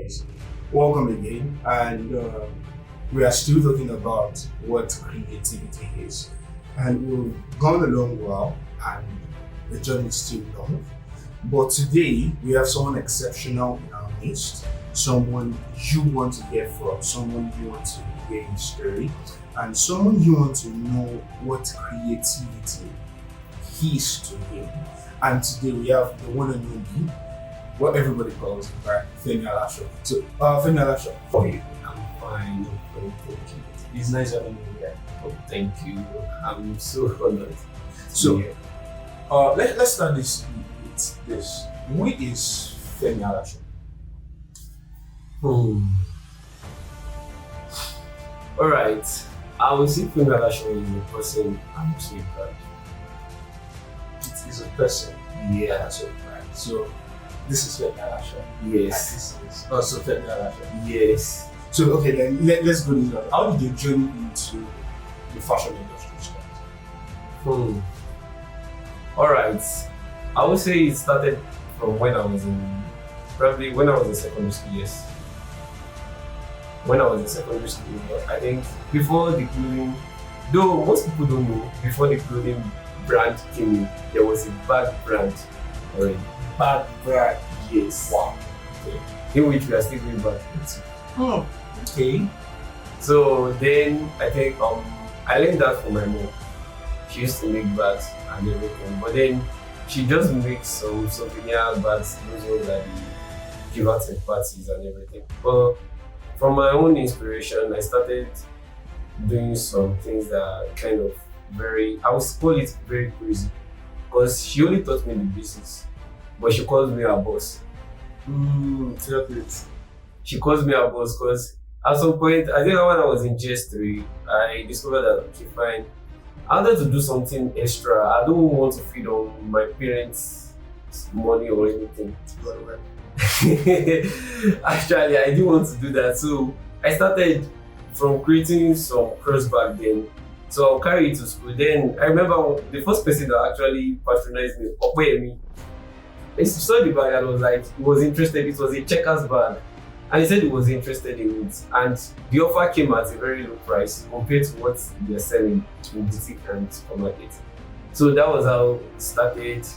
guys. Welcome again, and we are still talking about what creativity is. And we've gone a long while, and the journey is still long. But today, we have someone exceptional in our midst, someone you want to hear from, someone you want to hear his story, and someone you want to know what creativity is to him. And today, we have the one and only, what everybody calls, right? Femi Alasho. So, Femi Alasho, how are you? I'm fine, thank you. It's nice having you here. Oh, thank you. I'm so honored. So, Yeah. let's start this with this. Who is Femi Alasho? All right. I will say Femi Alasho is a person I'm actually proud. It is a person. Yeah. That's your pride. So, this is Femi Alasho. Yes. And this is also Femi Alasho. Yes. So, okay, then let's go this way. How did your journey into the fashion industry start? All right. I would say it started from when I was in secondary school. Yes. When I was in secondary school, I think before the clothing, though most people don't know, before the clothing brand came in, there was a bag brand already. Bad brand. Yes. Wow. Okay. In which we are still going back into. Oh, okay. So then I think I learned that from my mom. She used to make bags and everything, but then she just makes some souvenir bags, those ones that they give out at parties and everything. But from my own inspiration, I started doing some things that are kind of I would call it very crazy, because she only taught me the basics, but she calls me her boss. Tell it. She calls me her boss because at some point, I think when I was in GS3, I discovered that, okay, fine, I wanted to do something extra. I don't want to feed on my parents' money or anything. Actually, I didn't want to do that. So I started from creating some cross bag then. So I'll carry it to school. Then I remember the first person that actually patronized me, Opeyemi. He saw the bag and was like, he was interested. It was a checkers bag. And he said he was interested in it. And the offer came at a very low price compared to what they're selling in boutique and supermarket. So that was how it started.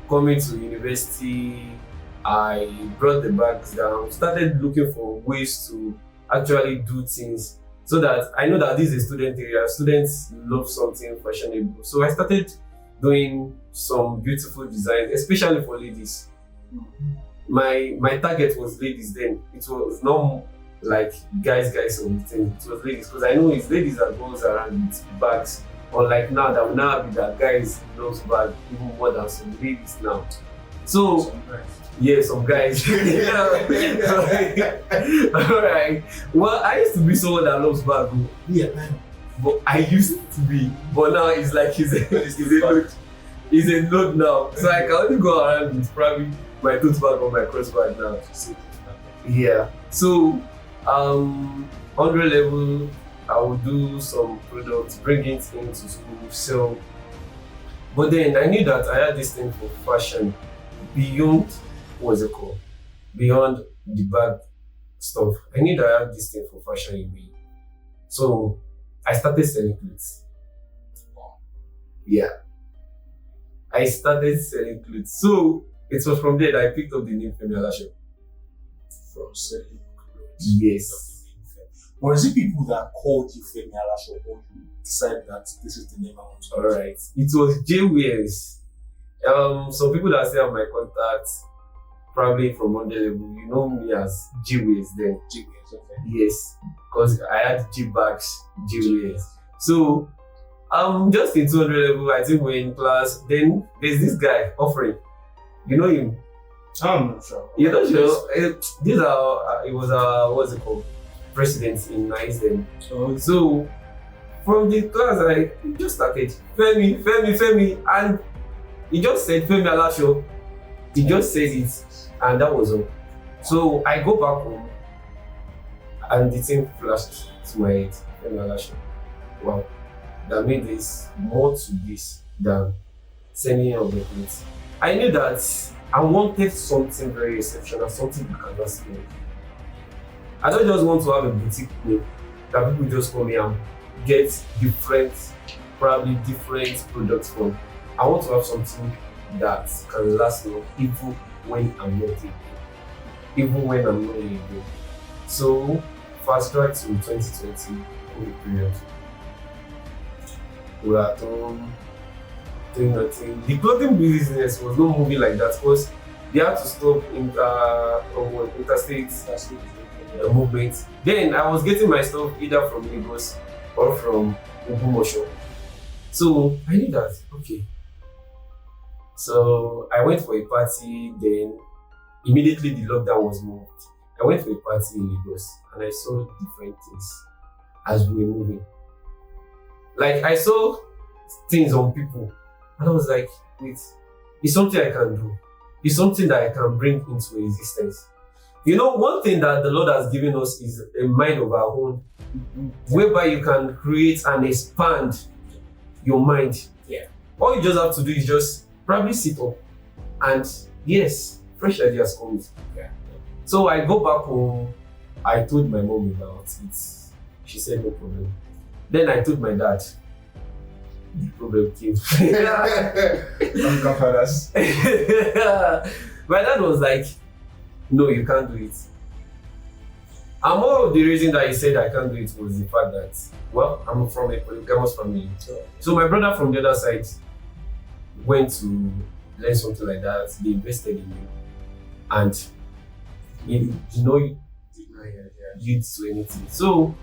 Coming to university, I brought the bags down, started looking for ways to actually do things so that I know that this is a student area. Students love something fashionable. So I started doing some beautiful designs, especially for ladies. My target was ladies then. It was not like guys or thing. It was ladies, because I know it's ladies that goes around with bags. Unlike now that we now have that guys loves bags even more than some ladies now. So yeah, some guys. Alright. Well, I used to be someone that loves bag. Yeah. But I used to be. But now it's like it's a load now. So I can only go around with probably my tote bag or my cross bag now. Yeah. So 100 level, I will do some products, bring it into school, sell. But then I knew that I had this thing for fashion beyond beyond the bag stuff. I knew that I had this thing for fashion in me. So I started selling clothes. Yeah. I started selling clothes. So it was from there that I picked up the name Femi Alasho. From selling clothes. Yes. Or is it people that called you Femi Alasho, or you decided that this is the name I want to use? Alright. It was J Wears. Some people that still have my contacts, probably from under level, you know me as J Wears then. J Wears, okay. Yes. Because I had G bags, J Wears. So just in 200 level, I think we're in class. Then there's this guy offering. You know him? I'm not sure. You're not sure? It was what's it called? President in Nice then. So from the class, I just started Femi, and he just said Femi Alasho. He just said it, and that was all. So I go back home, and the thing flashed to my head, Femi Alasho. Wow, that made this more to this than sending of the clothes. I knew that I wanted something very exceptional, something you cannot see. I don't just want to have a boutique name that people just come here and get different, probably different products from. I want to have something that can last long even when I'm not here. Even when I'm not here again. So fast track to 2020 COVID period. We are at home doing nothing. The clothing business was not moving like that because they had to stop interstate movement. Then I was getting my stuff either from Lagos or from Ogumosho. So I knew that, okay. So I went for a party, then immediately the lockdown was moved. I went for a party in Lagos and I saw different things as we were moving. Like I saw things on people and I was like, wait, it's something I can do. It's something that I can bring into existence. You know, one thing that the Lord has given us is a mind of our own, whereby you can create and expand your mind. Yeah. All you just have to do is just probably sit up and yes, fresh ideas come. Yeah. So I go back home, I told my mom about it. She said no problem. Then I told my dad. The problem came. Fathers. My dad was like, no, you can't do it. And more of the reason that he said I can't do it was the fact that, well, I'm from a polygamous family. So my brother from the other side went to learn something like that. They invested in him. And you know, you to anything. So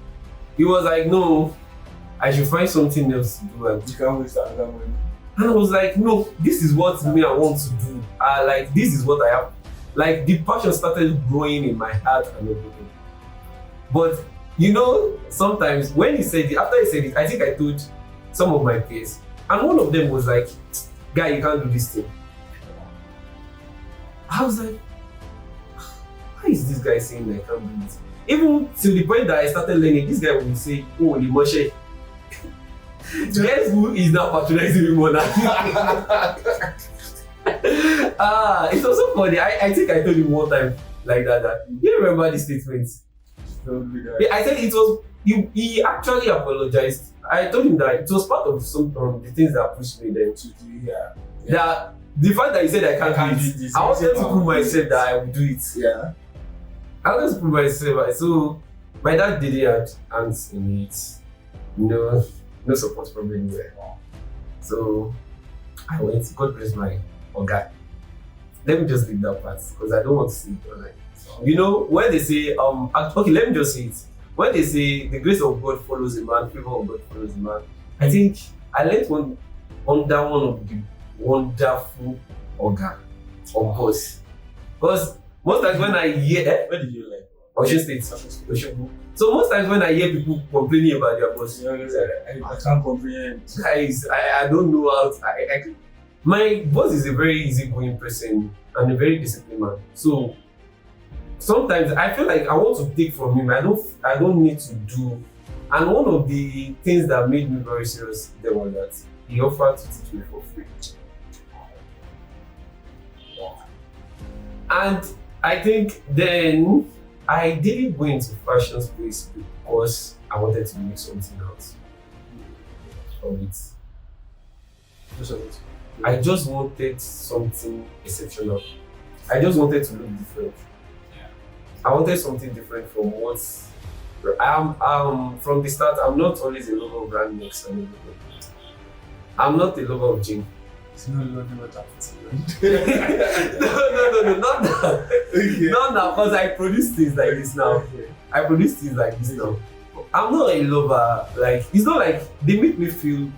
he was like, no, I should find something else to do. And you can't waste another money. And I was like, no, this is what me I want to do. Like, this is what I have. Like, the passion started growing in my heart and everything. But, you know, sometimes when he said it, after he said it, I think I told some of my peers. And one of them was like, guy, you can't do this thing. I was like, why is this guy saying I can't do it? Even to the point that I started learning, this guy would say, oh, Limoshe. Guess who is now patronizing me more now? It was so funny. I think I told him one time like that. You remember the statement? Don't do that. Yeah, I said it was, he actually apologized. I told him that it was part of some the things that pushed me then to do. Yeah. That the fact that he said I can't do it, this. I wanted to prove myself that I would do it. Yeah. I wanted to prove myself. So my dad didn't have hands in it. No support from anywhere. So I went, God bless my Oga. Let me just leave that part because I don't want to see it online. You know, when they say, okay, let me just say it. When they say the grace of God follows a man, favor of God follows a man, I think I learned under one of the wonderful Oga or boss. Because most times when I hear, Where did you learn? Ocean State. Ocean. So most times when I hear people complaining about their boss, I can't comprehend. guys, I don't know how to, my boss is a very easygoing person and a very disciplined man. So sometimes I feel like I want to take from him. I don't need to do. And one of the things that made me very serious there was that he offered to teach me for free. And I think then I didn't go into fashion space because I wanted to make something out of it. I just wanted something exceptional. I just wanted to look different. I wanted something different from what from the start. I'm not always a lover of brand mix and everything. I'm not a lover of gym. It's not loving what happens. No, not that. Okay. Not now, because I produce things like this now. Okay. I produce things like this now. I'm not a lover. Like, it's not like they make me feel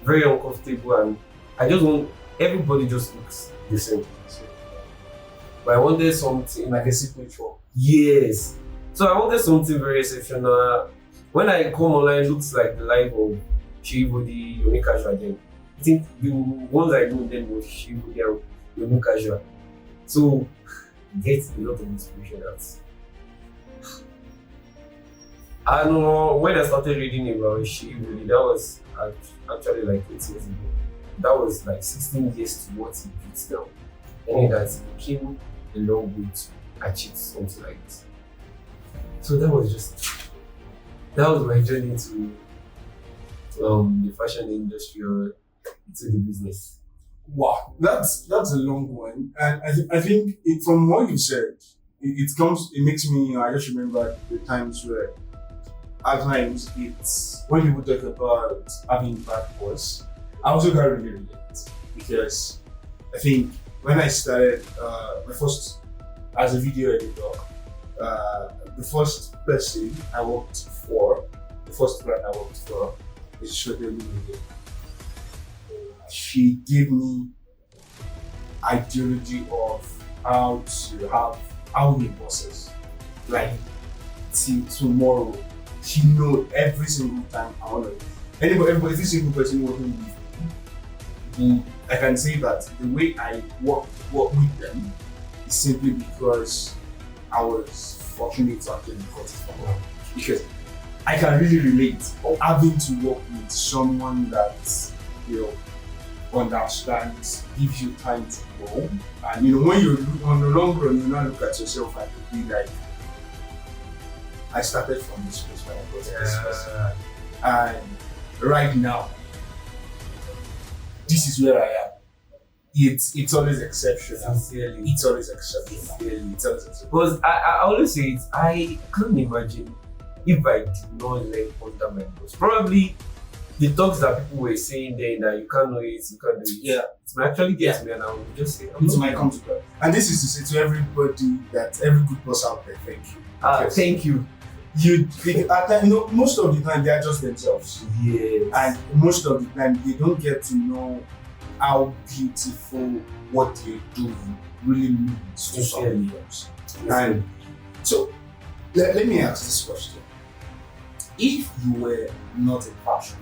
very uncomfortable, and I just want everybody just looks the same. But I wanted something like a signature. Yes. So I wanted something very exceptional. When I come online, it looks like the life of Shivodi, Yomi Casual. I think the ones I know then was Shivodi and Yomi Casual. So get a lot of inspiration out. And when I started reading about Shivodi, that was actually like 8 years ago. That was like 16 years to what he built now. Meaning that he came a long way to achieve something like this. So that was my journey to the fashion industry or to the business. Wow, that's a long one, and I think from what you said, it makes me. I just remember the times where at times it's when people talk about having bad boss. I also can't really relate because I think when I started my first as a video editor, the first person I worked for, the first brand I worked for, is Shodelumi. She gave me ideology of how to have how many bosses, like till tomorrow. She know every single time I want to. Everybody, every single person working with me, I can say that the way I work with them is simply because I was fortunate to actually got it from her. Because I can really relate having to work with someone that understands, gives you time to grow, and when you on the long run, you now look at yourself and you be like, I started from this place when I got to this place, and right now, this is where I am. It's always exceptional. Sincerely. It's always exceptional. Sincerely. It's always exceptional. Because I always say it, I can't imagine if I did not learn under my boss. Probably the talks that people were saying then that you can't know it, you can't do it. Yeah. It might actually get me and I will just say, It might come to that. And this is to say to everybody that every good boss out there, thank you. Yes. Thank you. Most of the time they are just themselves. Yes. And most of the time they don't get to know how beautiful what they're doing really means to somebody else. And so let me ask this question. If you were not in fashion,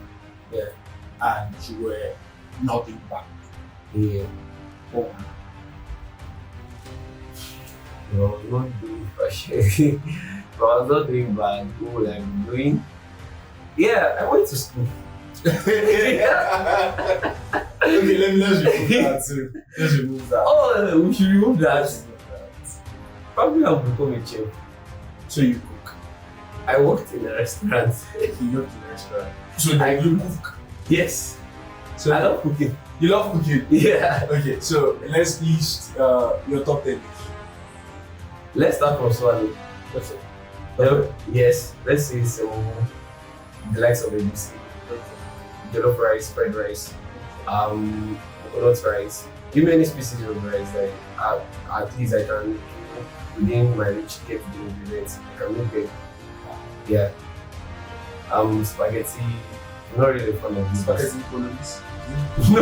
and you were not in bank, No, not doing fashion. But I was not doing bad. All I'm doing, I went to school. Okay, let's remove that too. Let's remove that. Oh, we should remove that. Probably I'll become a chef. So you cook. I worked in a restaurant. You worked in a restaurant. So you cook. Yes. So I love cooking. You love cooking? Yeah. Okay, so let's list your top 10 dish. Let's start from swallow. That's it. Yes. Let's say some the likes of ABC, jollof rice, fried rice, coconut rice. Give me any species of rice that at least I can within my reach get the ingredients. I can make them. Yeah. Spaghetti. I'm not really a fan of this. Spaghetti bolognese. No,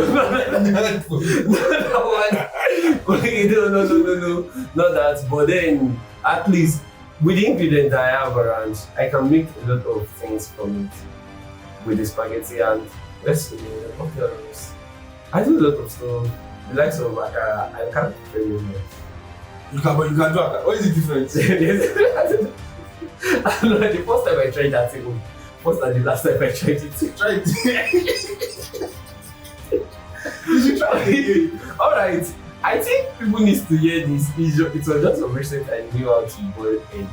not that. But then, at least with the ingredients I have around, I can make a lot of things from it with the spaghetti and let's see, what else? I do a lot of stuff. The likes of akara, I can't very well. You can do akara. What is the difference? I don't know. The first time I tried that thing, first and the last time I tried it. Try it. You should try it. Alright, I think people need to hear this. It was just a recent I knew how to boil egg.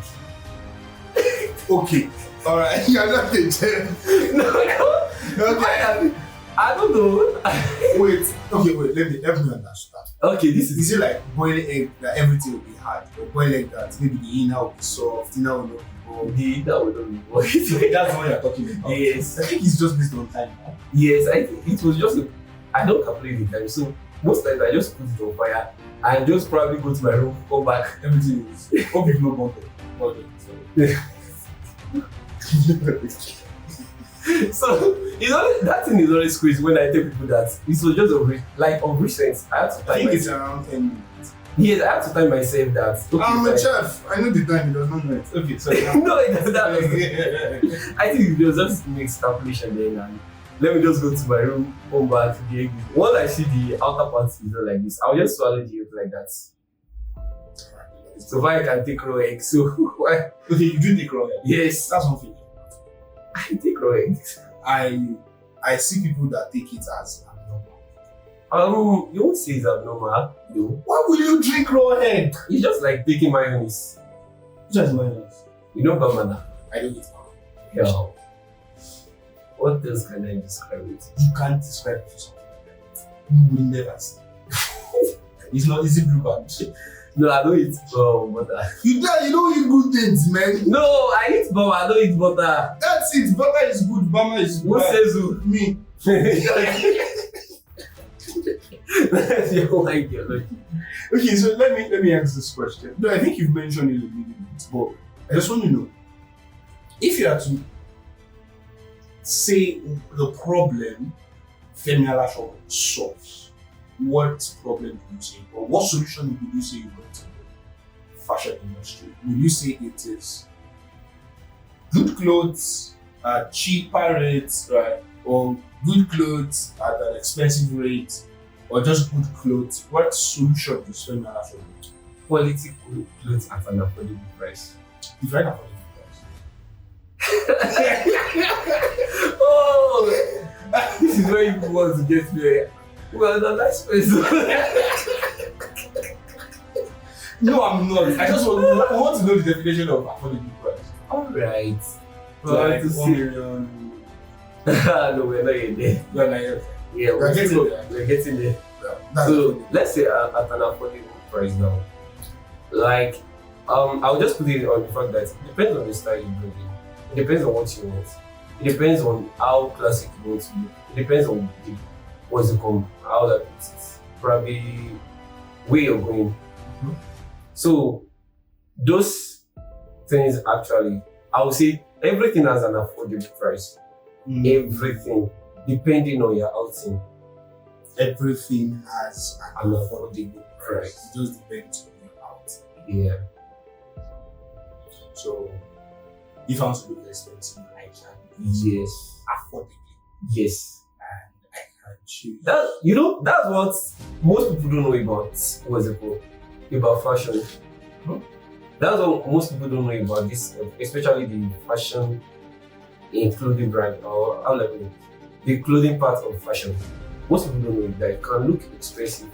Okay. Alright, you're not a chef. No. Okay. I don't know. Wait. Let me understand. Okay, this is. Is it like boiling egg that everything will be hard, or boiling egg that maybe the inner will be soft, inner will not be boiled? The that would not be boiled. That's what you're talking about. Yes. I think it's just based on time. Huh? Yes, I think it was just. I don't calculate the time, so most times I just put it on fire and just probably go to my room, come back. Everything is. Hope you've not bought it. So that thing is always crazy when I tell people that it was just of recent. I had to time I think it's myself. around 10 minutes. Yes, I had to time myself that. Okay, I'm a chef. I know the time, it does not know it. Okay, so No, it doesn't. I think it was just makes calculation then and let me just go to my room, come back, the egg. Once I see the outer part is not like this, I'll just swallow the egg like that. So far I can take raw egg. So why? Okay, you do take raw egg. Yes, That's one thing. I take raw eggs. I see people that take it as abnormal. You won't say it's abnormal, though. Why will you drink raw egg? It's just like taking mayonnaise. Just mayonnaise. You know Bamana? I don't eat bama. Yeah. What else can I describe it? You can't describe it to something like that. You will never see. It's not easy blue band. No, I don't eat butter. You don't eat good things, man. No, I eat butter. I don't eat butter. That's it. Butter is good. Bama is Who bad. says who? Me. That's your ideology. Okay, so let me ask this question. No, I think you've mentioned it a little bit, but I just want to know if you had to say the problem Femi Alasho solves, what problem would you say, or what solution would you say you bring to the fashion industry? Would you say it is good clothes at cheaper rates, right, or good clothes at an expensive rate, or just good clothes? What solution does Femi Alasho bring? Quality clothes at an affordable price. Different affordable price. Oh, this is where you want to get me. Well, the nice person. No, I'm not. I want to know the definition of affordable price. Alright. Like To 1 see. million. No, we're not yet there. You're not yet. Yeah, We're getting still- there. We're getting there. Yeah, that's So affordable. let's say at an affordable price now. Like, I'll just put it on the fact that it depends on the style you bring in. It depends on what you want. It depends on how classic you want to look. It depends on the what's it called, how that put it. Probably where you're going. Mhm. So those things actually, I would say everything has an affordable price. Everything, depending on your outing. Everything has an An affordable price. It just depends on your out. Yeah. So if I want to look expensive, I can Yes. affordably, Yes. and I can choose. That's what most people don't know about what's it called? About fashion. Hmm? That's what most people don't know about this, especially the fashion including brand or how like the clothing part of fashion. Most people don't know that it can look expensive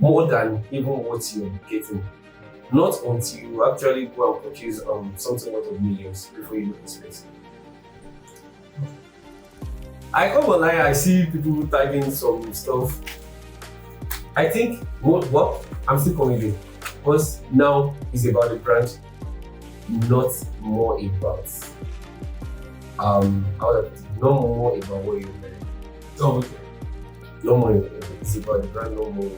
more than even what you're getting. Not until you actually go and purchase something worth of millions before you look expensive. I come online, I see people tagging some stuff. I think what I'm still coming in because now it's about the brand, not more about how do I put it? Not more about what you're wearing. Oh, okay. No more. It's about the brand, no more.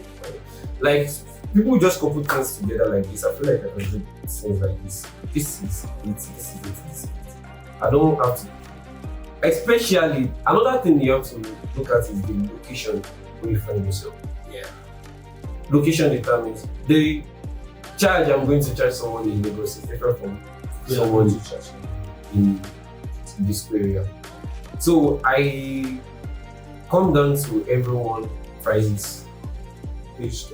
Like people just couple things together like this. I feel like I can do things like this. This is it. This is it. This is it. I don't have to. Especially another thing you have to look at is the location where you find yourself. Yeah. Location determines the charge I'm going to charge someone in Lagos is different from someone in this area. So I come down to everyone prices based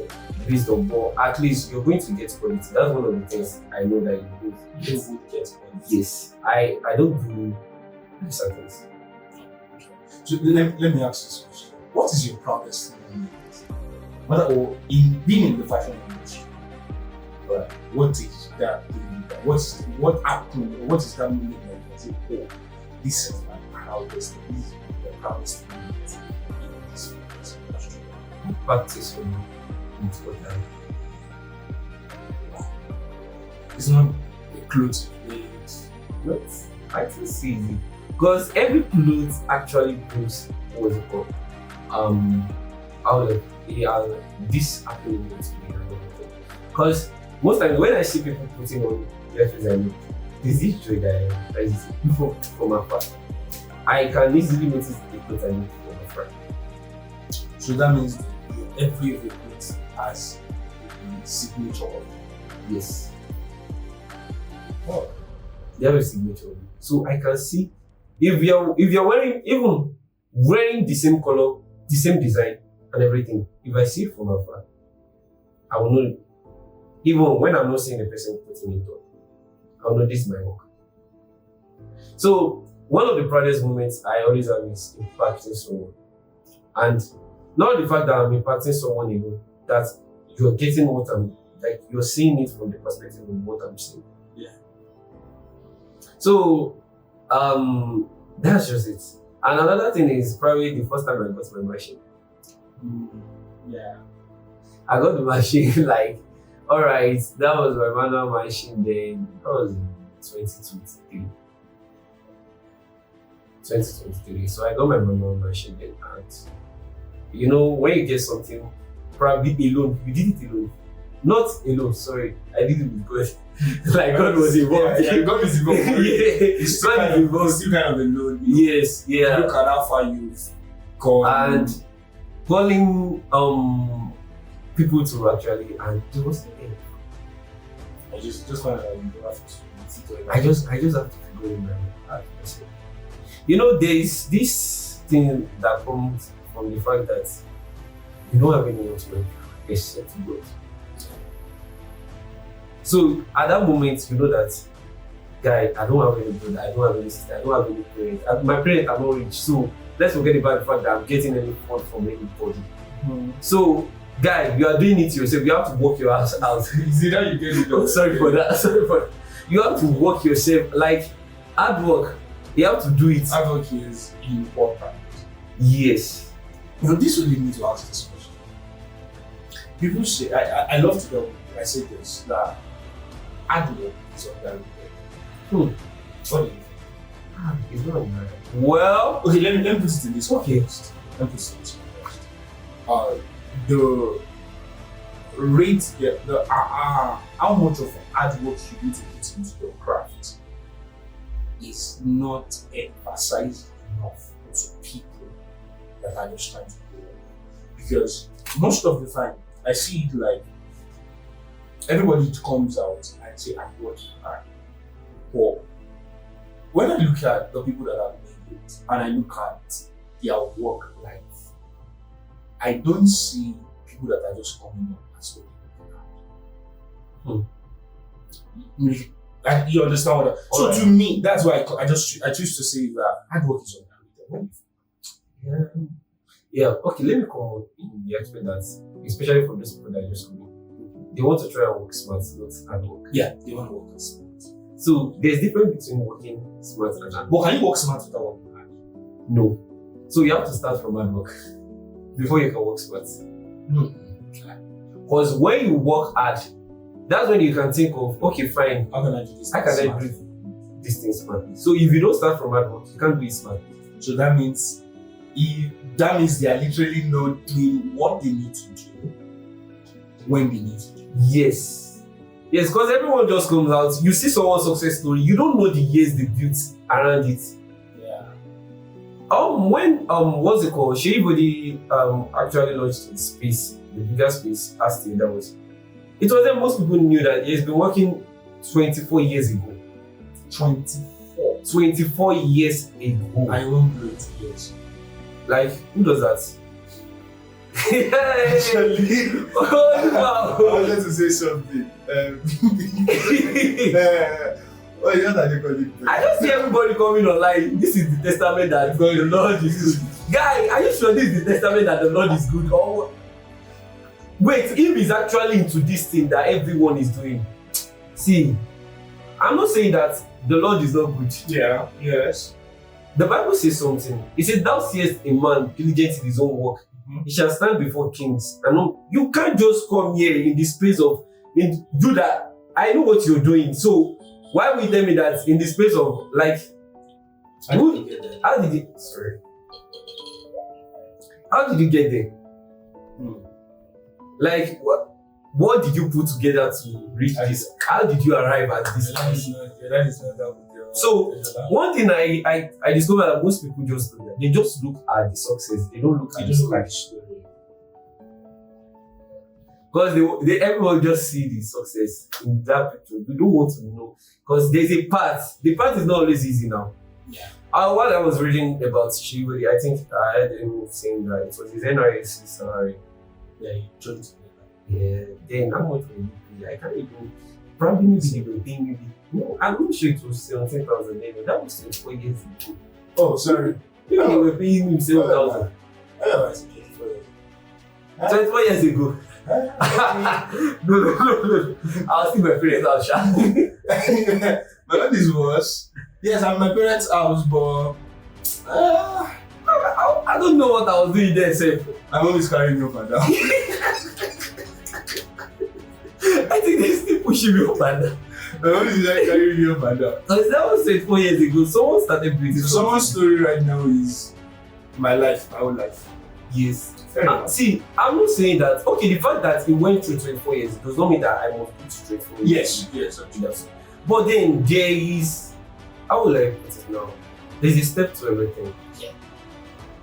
on, but at least you're going to get quality. That's one of the things I know that you will get quality. Yes, I don't do lesser things. So let me ask this question. What is your proudest moment? Or in being in the fashion industry, right? What is that thing? What happened? Or what is that moment that you say, oh, this is my proudest, this is the proudest moment in this industry? Practice for me. It's what It's not a clothes place. not. I can see it because every clothes actually brings what's it called outlet. This happening to me because most times when I see people putting on their face and look, there's this joy that I see from afar. I can easily notice the clothes I look from afar. So that means every clothes has a signature of it. Yes. Oh. They have a signature. So I can see if you're wearing the same color, the same design and everything, if I see it from afar, I will know. Even when I'm not seeing the person putting it on, I'll know this is my work. So one of the proudest moments I always have is impacting someone. And not the fact that I'm impacting someone alone, that you're getting what I'm like, you're seeing it from the perspective of what I'm seeing. Yeah. So that's just it. And another thing is probably the first time I got my machine. Yeah. I got the machine like, all right, that was my manual machine then. That was in 2023. 2023. So I got my manual machine then, and you know, when you get something, probably alone, you did it alone. Not alone, sorry. I did it with God. Like God was involved. Yeah, God is involved. Yeah. It's still God kind is of, involved. it's still kind of alone. Yes, yeah. Look at how far you've gone. And calling people to actually, and there was the end. I just kind of you have to figure it out. I just have to figure it out. You know, there is this thing that comes from the fact that you don't have anyone to help you except God. So at that moment, you know that, guy, I don't have any brother, I don't have any sister, I don't have any parents. My parents are not rich, so let's forget about the fact that I'm getting any fund from anybody. So, guy, you are doing it yourself. You have to work your ass out. Is it that you get it done? Sorry for that. Sorry for that. You have to work yourself. Like hard work, you have to do it. Hard work is important. Yes. You know, this will lead me to ask this question. People say, I love to tell people, I say this, that hard work is underrated. What do you think? It's not bad. Well, Okay, let me put it in this Okay. context. Let me put it in this context. The rate, how much of hard work you need to put into your craft is not emphasized enough to people that are just trying to grow. Because most of the time, I see it like everybody comes out and say, I'm working hard. But when I look at the people that have made it and I look at their work life, I don't see people that are just coming up and still working hard. And you understand what I So to me, that's why I choose to say that hard work is underrated. yeah. Okay, let me come in the aspect that, especially for those people that are just coming, they want to try and work smart, not hard work. Yeah, they want to work smart. So there's difference between working smart and hard work. But can you work smart without working hard? No. So you have to start from hard work before you can work smart. No. Because when you work hard, that's when you can think of, okay, fine, How can I do this? how can I do these things smartly? So if you don't start from hard work, you can't do it smartly. So that means they are literally not doing what they need to do when they need to do. Yes. Yes, because everyone just comes out. You see someone's success story, you don't know the years they built around it. Yeah. When what's it called? Shea actually launched in space, the bigger space last year. That was. It was then most people knew that he's been working 24 years ago. 24. 24 years ago. I won't do it. Yes. Like, who does that? Actually, Oh, wow. I wanted to say something. Well, you know that they call it. I don't see everybody coming online. This is the testament that the Lord is good. Guy, are you sure this is the testament that the Lord is good? Or wait, if he's actually into this thing that everyone is doing. See, I'm not saying that the Lord is not good. Yeah. Yes. The Bible says something. It says, "Thou seest a man diligent in his own work, he shall stand before kings." And no, you can't just come here in the space of do that. I know what you're doing. So why will you tell me that in the space of like how did you sorry? How did you get there? Like what did you put together to reach this? How did you arrive at this place? That is not that. So one thing I discovered that most people just do that. They just look at the success. They don't look at the story. Because they everyone just see the success in that picture. We don't want to know. Because there's a path. The path is not always easy now. Yeah. While I was reading about Shibori, I think I heard him saying that it was his NYSC salary. Yeah, he joined. Yeah. Then how much will it be? I can't even. Probably maybe they were paying maybe. No, I'm not sure it was 17,000 maybe. That was 24 years ago. Oh, sorry. Maybe they were paying him 7,000. 24 years ago. No. I'll see my parents out, Sha. But that is worse. Yes, I'm my parents' house, but I don't know what I was doing there, safe. my mom is carrying me up and down. I think they still pushing me up and down. My mom is like carrying me up and down. Because that was said 4 years ago. Someone started breathing. So someone's story right now is my life, my whole life. Yes. Fair enough. See, I'm not saying that. Okay, the fact that he went through 24 years does not mean that I must do straight for Yes, actually. But then there is, how will I put it now? There's a step to everything. Yeah.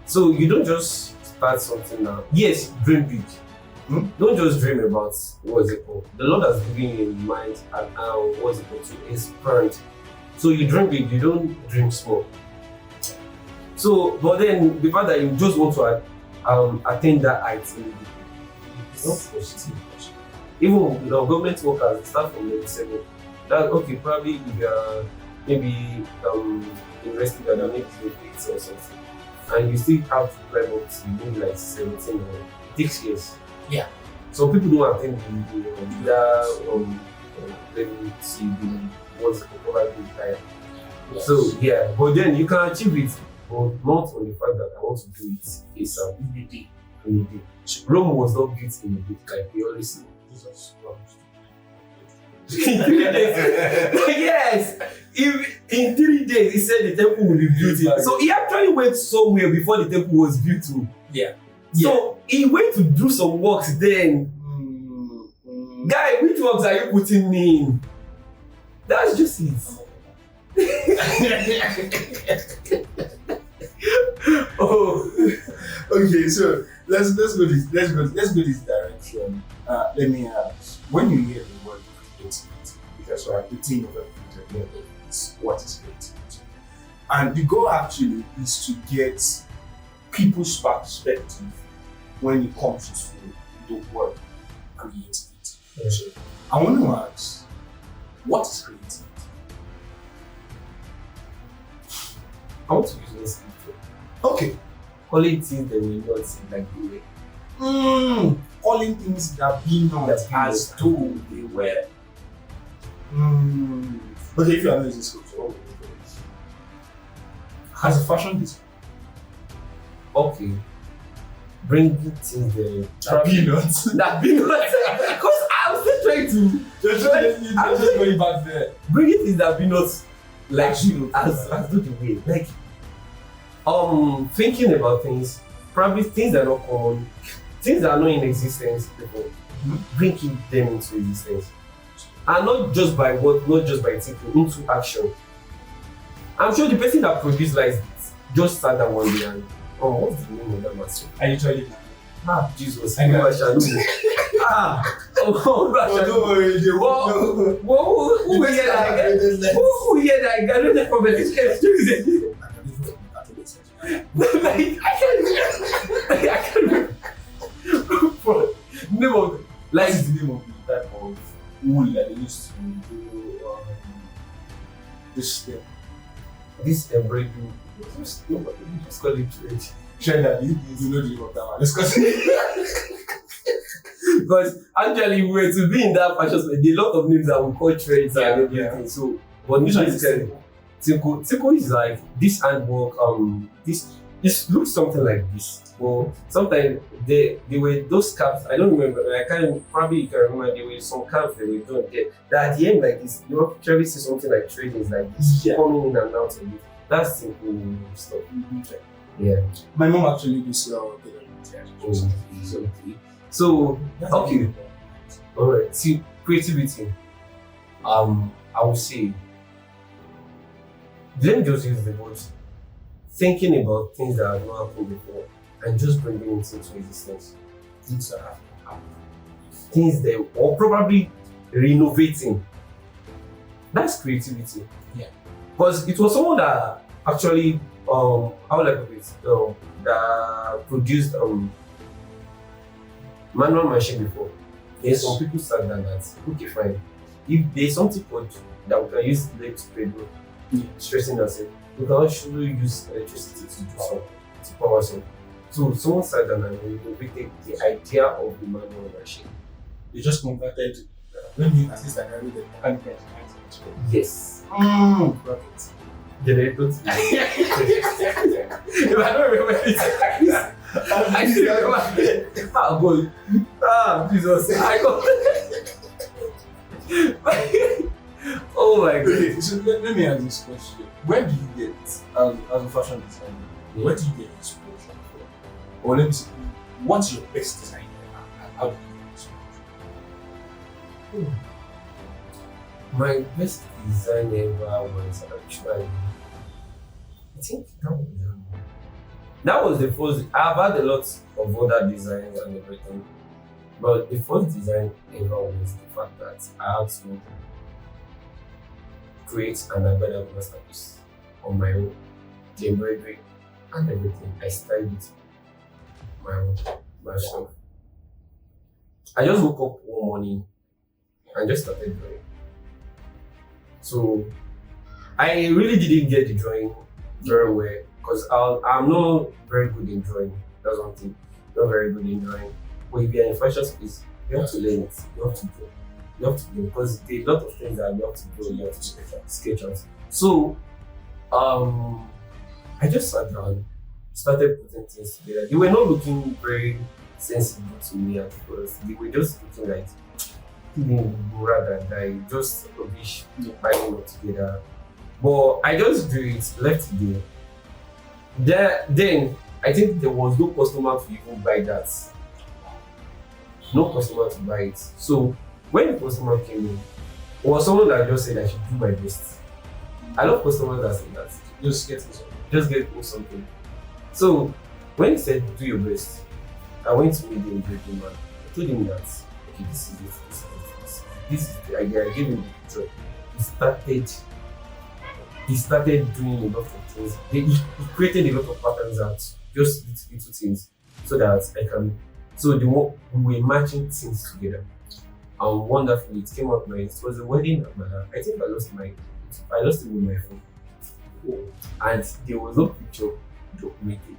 So you don't just start something now. Yes, dream big. Don't just dream about what's it called. The Lord has given you in mind and what's it called to expand. So you dream big, you don't dream small. So, but then the fact that you just want to attain that height, it's not positive. Even government workers start from level 7. That okay, probably if you are maybe investing at maybe 8 or something, and you still have to climb up to maybe like 17 or 6 years. Yeah. So people don't attain level to be what's probably higher. Yes. So yeah, but then you can achieve it, but not on the fact that I want to do it ASAP. In a day. Rome was not built in a day, like we always say. Jesus Christ. Yes, if in 3 days he said the temple will be built. So he actually went somewhere before the temple was built too. Yeah. So he went to do some works then. Guy, which works are you putting me in? That's just it. Oh, okay. So let's go this direction. Let me ask: when you hear the word creativity, because the theme of everything is what is creativity, and the goal actually is to get people's perspective when it comes to the word creativity. Yeah. So I want to ask, what is creativity? I want to use one scripture. Okay. Calling things that will not seem like they were. Calling things that be not as though they were. Okay, if you are not using scripture, what would you do? As a fashion designer. Okay. Bring things That be not. that be not. Because I'm still trying to. You're just going back there. Bring it things that be not like you as do the way. Like thinking about things, probably things that are not common, things that are not in existence before, bringing them into existence. And not just by what, not just by thinking, into action. I'm sure the person that produced like just sat down one day and what's the name of that master? I literally Jesus. I know. Don't worry, they won't know. Who hear that? Who hear that? I don't know from the I can't remember. Name of Like is the name of the type of wool that they used to do this step. This embroidery. Nobody just call it trade. Share that you know the name of that one. Let's go. Because actually we were to be in that fashion space, there are a lot of names that we call trades and everything. So but Which one is basically Tiko is like this handwork, this looks something like this. Well, sometimes they were those caps, I don't remember, I can't, probably you can remember, there were some caps that were done there. That at the end like this, you actually see something like trading like this, coming in and out of it. That's simple stuff. Yeah. My mom actually did sell So okay. Alright. See, creativity. I would say, let me just use the word thinking about things that have not happened before and just bringing it into existence. Things that have happened. Things that, or probably renovating. That's creativity. Yeah. Because it was someone that actually, how would I put it, that produced manual machine before. There's some people sat down that, okay, fine. If there's something called that we can use leg to pedal, stressing ourselves, we can actually use electricity to do some, to power some. So someone sat down and innovated the idea of the manual machine. They just converted when you assist and I read the mechanical engineering. Yes. Perfect. generator to if I don't remember it, I still remember. Ah, God. Ah, Jesus. I got. Oh my God. Okay, so let me ask this question. Where do you get, as a fashion designer, where do you get inspiration from? Or let me say, what's your best design and how do you get inspiration? My best design ever was actually, I think that was the first. I've had a lot of other designs and everything, but the first design ever was the fact that I had to create an unbearable masterpiece on my own, the embroidery and everything. I styled it my own myself. I just woke up one morning and just started drawing. So I really didn't get the drawing very well because I'm not very good in drawing. That's one thing. Not very good in drawing. But if you're in fashion space, you have to learn it. You have to draw. You have to do because there are a lot of things that you have to draw. You have to sketch out. So I just sat down, started putting things together. They were not looking very sensible to me at first. They were just looking like rather than just rubbish piling up together. But I just drew it, left it there. Then I think there was no customer to even buy that. No customer to buy it. So when the customer came in, it was someone that just said I should do my best. I love customers that say that. Just get me something. So when he said do your best, I went to meet the engagement man. I told him that okay, this is it. This is the idea. I gave him the picture. He started doing a lot of things. He created a lot of patterns out, just little things, so that I can. So we were matching things together. Wonderfully, it came out nice. It was a wedding at my house. I think I lost it with my phone, and there was no picture documented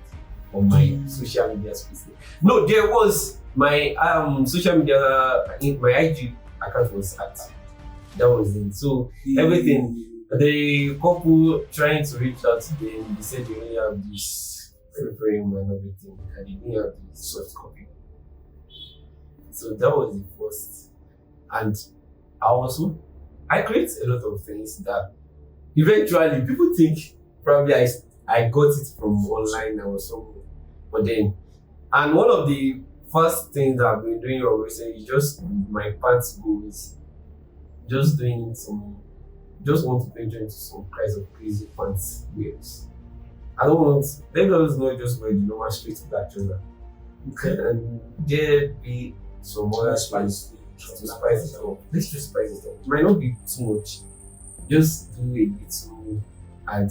on my social media space. No, there was my social media. My IG account was hacked. That was it. So everything. The couple trying to reach out to them, they said they only have this frame and everything, and they didn't have the soft copy. So that was the first. And I create a lot of things that eventually people think probably I got it from online or somewhere. But then, and one of the first things that I've been doing recently is just my pants goals, just doing just want to venture into some kinds of crazy pants wears. I don't want, let us not just wear the normal straight black trouser. Okay. And there be some other spice to spice it up. Let's just spice it up. It might not be too much. Just do a little and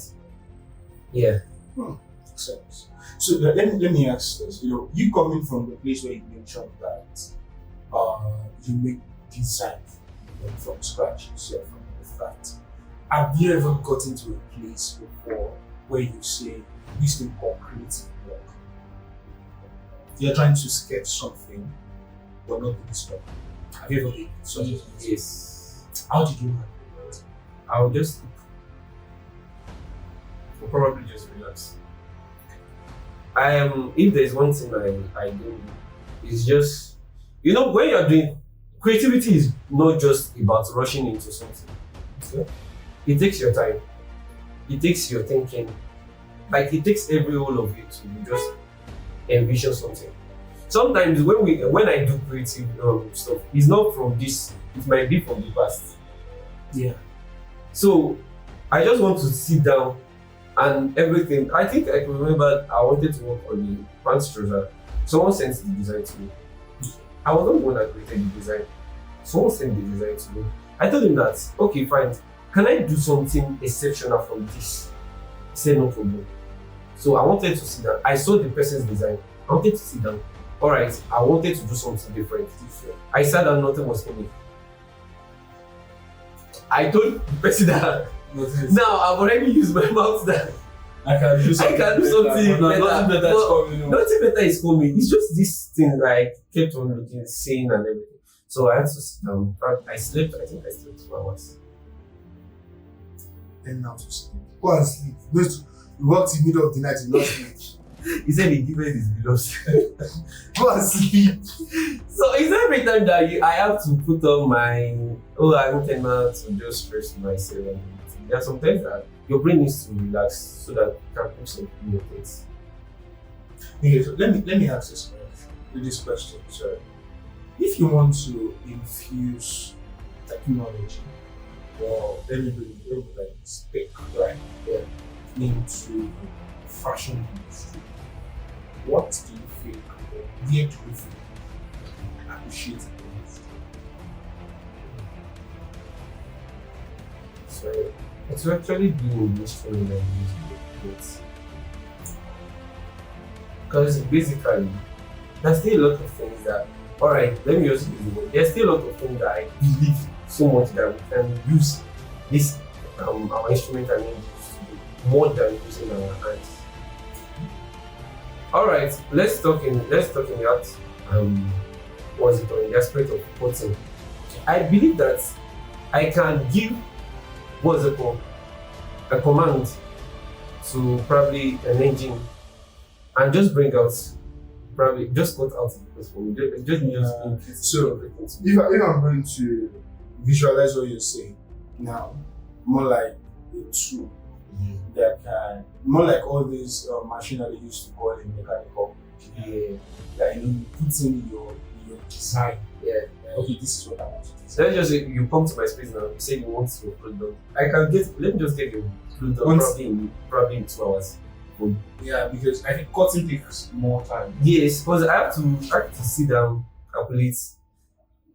yeah. Makes sense. So let me ask this. You coming from the place where you mentioned that you make design from scratch yourself from the fact. Have you ever gotten to a place before where you say this thing called creative work? You're trying to sketch something, but not this way. Have you ever been such a place? Yes. How did you handle it? I'll probably just relax. If there's one thing I do, it's just when you're doing creativity is not just about rushing into something. Okay? It takes your time. It takes your thinking. Like it takes every whole of you to just envision something. Sometimes when I do creative stuff, it's not from this. It might be from the past. Yeah. So I just want to sit down and everything. I think I can remember I wanted to work on the pants trouser. Someone sent the design to me. I was not the one that created the design. Someone sent the design to me. I told him that, okay, fine. Can I do something exceptional from this? He said no problem. So I wanted to sit down. I saw the person's design. I wanted to sit down. Alright, I wanted to do something different. I sat down, nothing was coming. I told the person that now I've already used my mouth that I can do something better. Nothing better is coming. It's just this thing that I kept on looking, saying and everything. So I had to sit down. I think I slept 2 hours. And now to sleep. Go and sleep. You work till middle of the night, you not sleep. He said he given his beloved. Go and sleep. So it's every time that I have to put on my I want to just stress myself. And there are some times that your brain needs to relax so that you can put some new things. Okay, so let me ask this question. So, if you want to infuse technology, or let me like stick right there into fashion industry, what do you think? Or where do you think you can appreciate the industry? So it's actually being useful in the music. Because basically, there's still a lot of things that, alright, let me just use the word. There's still a lot of things that I believe so much that we can use this our instrument and engines to do more than using our hands. Alright, let's talk in that what's it on the aspect of cutting. I believe that I can give what's it called a command to probably an engine and just bring out probably just cut out the place for me. Just increase So, everything. if I'm going to visualize what you're saying now, more like a tool that can, more like all these machines that they used to call in mechanical, that you put in your design. Yeah. Okay, this is what I want to So let's just say you come to my space now, you say you want to upload them. let me just get you upload probably in 2 hours. Yeah, because I think cutting takes more time. Yes, because I have to sit down, calculate.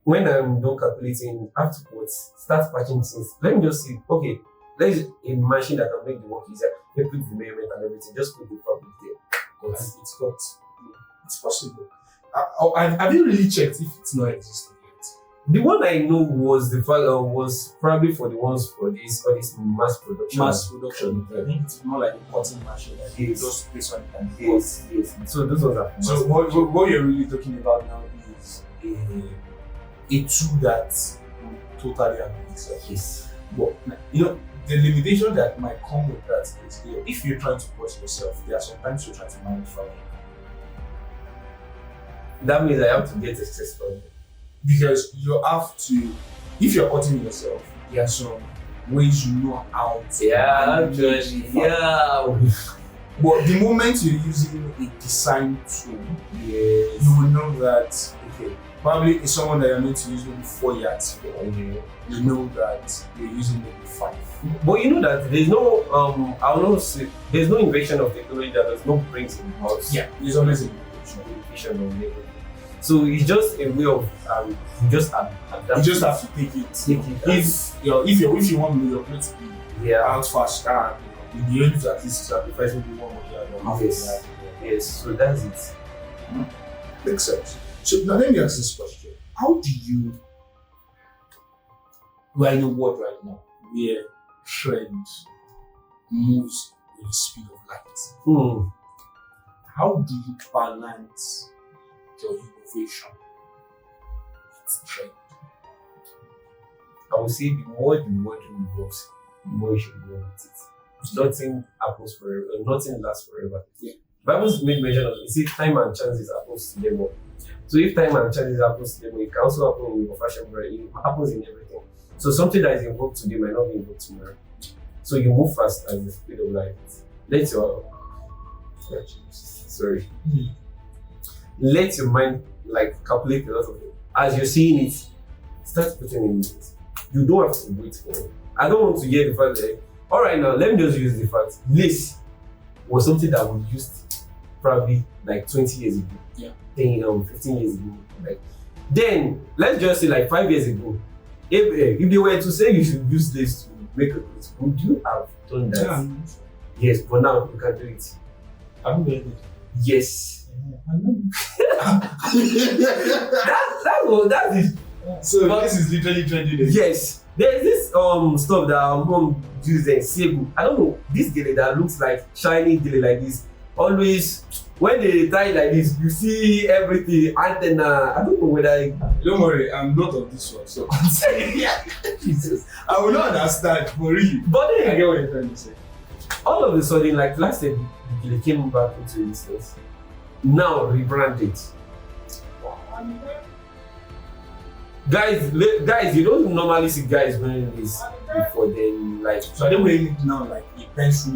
When I'm done calculating, I have to start patching things. Let me just see, okay, there's a machine that can make the work easier. They put the measurement and everything, just put the fabric there. But it's got, it's possible. Have you really checked if it's not existing yet? The one I know was was probably for the ones for this mass production. Mass production. I think it's more like a cutting machine. Like Yes. just place on it and Yes. So those ones are for So mass what you're really talking about now is a tool that will totally amazes us. Yes. But you know, the limitation that might come with that is if you're trying to push yourself, there are sometimes you're trying to manufacture. That means I have to get access from it. Because you have to, if you're cutting yourself, there are some ways you know how to. But the moment you're using a design tool, Yes. you will know that, okay, probably it's someone that you're meant to use maybe 4 yards for. Okay. You know that you're using maybe 5. But you know that there's no I will not say there's no invention of technology that does not bring about There's always a innovation of it. So it's just a way of you just adapt. You just have to take it. If you want your plate to be out fast, you'll be able to at least sacrifice maybe 1 more yard or half a yard. Yes, so that's it. Makes sense. So now let me ask this question. How do you, we're in a world right now where trend moves with the speed of light. How do you balance your innovation with trend? I would say the more the world evolves, the more you should go with it. Nothing happens forever, nothing lasts forever. Yeah. Bible's made mention of it. See, time and chances happens to them all. So if time and chances happens to them, it can also happen in your fashion brand. It happens in everything. So something that is invoked today might not be invoked tomorrow. So you move fast at the speed of light. Let your let your mind like calculate a lot of it. As you're seeing it, start putting in it. You don't have to wait for it. I don't want to hear the fact that alright now let me just use the fact lace was something that we used probably like 20 years ago. 15 years ago. Like then let's just say like 5 years ago. If they were to say you should use this to make a clothes, would you have done that? Yeah. Yes, but now you can do it. Have you read it? Yes. I know. that is. So But- this is literally trending. Yes. There's this stuff that our mom uses in Segu. I don't know, this gele that looks like shiny gele like this always when they tie like this, you see everything, antenna. I don't know whether. Don't worry, I'm not of this one, so Jesus, I will not understand for real. But I then, get what you're trying to say. all of a sudden, like last time, they came back into existence. Now rebranded. Guys, you don't normally see guys wearing this before. Then, like, So are they wearing it now like a pencil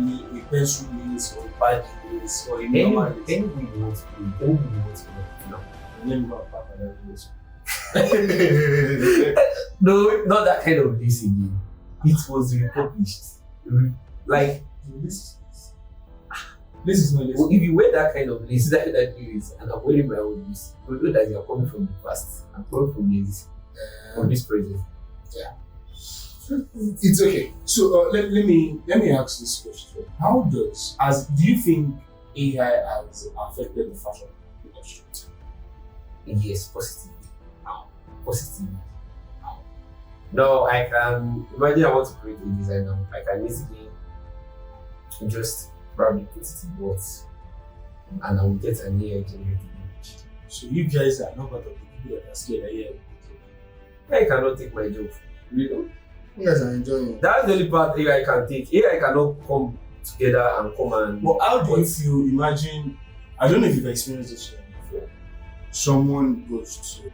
lace or bag lace or a normal lace? Anyway you want to do it, anyway you want to do it now. Let me go and pack another lace. No, not that kind of lace again. It was republished. Like, This is not lace. if you wear that kind of lace, that lace, and I'm wearing my own lace, you know that you're coming from the past. I'm coming from this present. It's okay. So let me ask this question. How do you think AI has affected the fashion industry? Yes, positively. Positively. No, I can imagine I want to create a design now. I can easily just probably put it in words and I will get an AI generated image. So you guys are not part of the people that are scared that AI. AI cannot take my job. You know? You guys are enjoying it. That's the only part AI can take. AI cannot come together and come and. But how do you feel? Imagine, I don't know if you've experienced this before. Someone goes to